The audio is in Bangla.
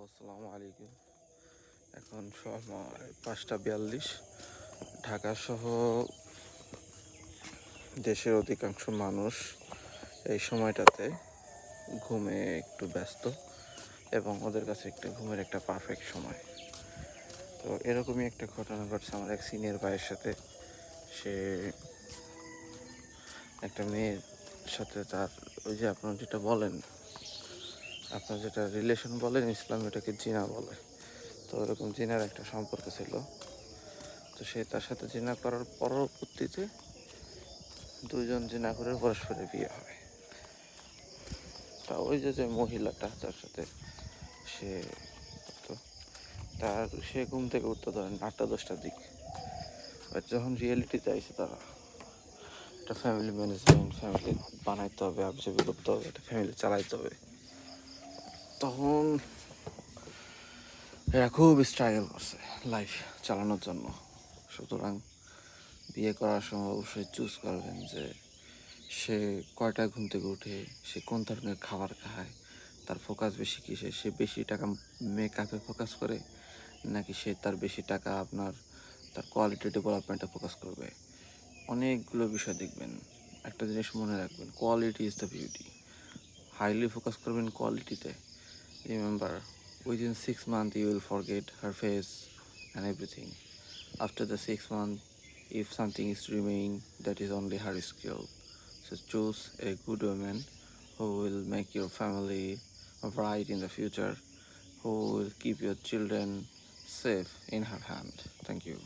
আসসালামু আলাইকুম। এখন সময় 5:42। ঢাকা সহ দেশের অধিকাংশ মানুষ এই সময়টাতে ঘুমে একটু ব্যস্ত এবং ওদের কাছে ঘুমের একটা পারফেক্ট সময়। তো এরকমই একটা ঘটনা ঘটছে আমার এক সিনিয়র ভাইয়ের সাথে। সে একটা মেয়ের সাথে তার ওই যে আপনার যেটা বলেন, আপনার যেটা রিলেশন বলেন, ইসলাম এটাকে জিনা বলে। তো ওরকম জিনার একটা সম্পর্ক ছিল। তো সে তার সাথে জিনা করার পরবর্তীতে দুজন জিনা করে পরস্পরের বিয়ে হয়। তা ওই যে মহিলাটা যার সাথে সে তো সে ঘুম থেকে উঠতে ধরেন 8টা-10টার দিক। বাট যখন রিয়েলিটিতে আইসে তারা একটা ফ্যামিলি ম্যানেজমেন্ট, ফ্যামিলি বানাইতে হবে, আবজাবি করতে হবে, একটা ফ্যামিলি চালাইতে হবে, তখন এরা খুব স্ট্রাগল করছে লাইফ চালানোর জন্য। সুতরাং বিয়ে করার সময় অবশ্যই চুজ করবেন যে সে কয়টায় ঘুম থেকে উঠে, সে কোন ধরনের খাবার খায়, তার ফোকাস বেশি কিসে, সে বেশি টাকা মেকআপে ফোকাস করে নাকি সে তার বেশি টাকা তার কোয়ালিটি ডেভেলপমেন্টে ফোকাস করবে। অনেকগুলো বিষয় দেখবেন। একটা জিনিস মনে রাখবেন, quality is the beauty. Highly focus করবেন কোয়ালিটিতে। Remember, within 6 months you will forget her face and everything. After the 6 months, if something is remain, that is only her skill. So choose a good woman who will make your family bright in the future, who will keep your children safe in her hand. Thank you.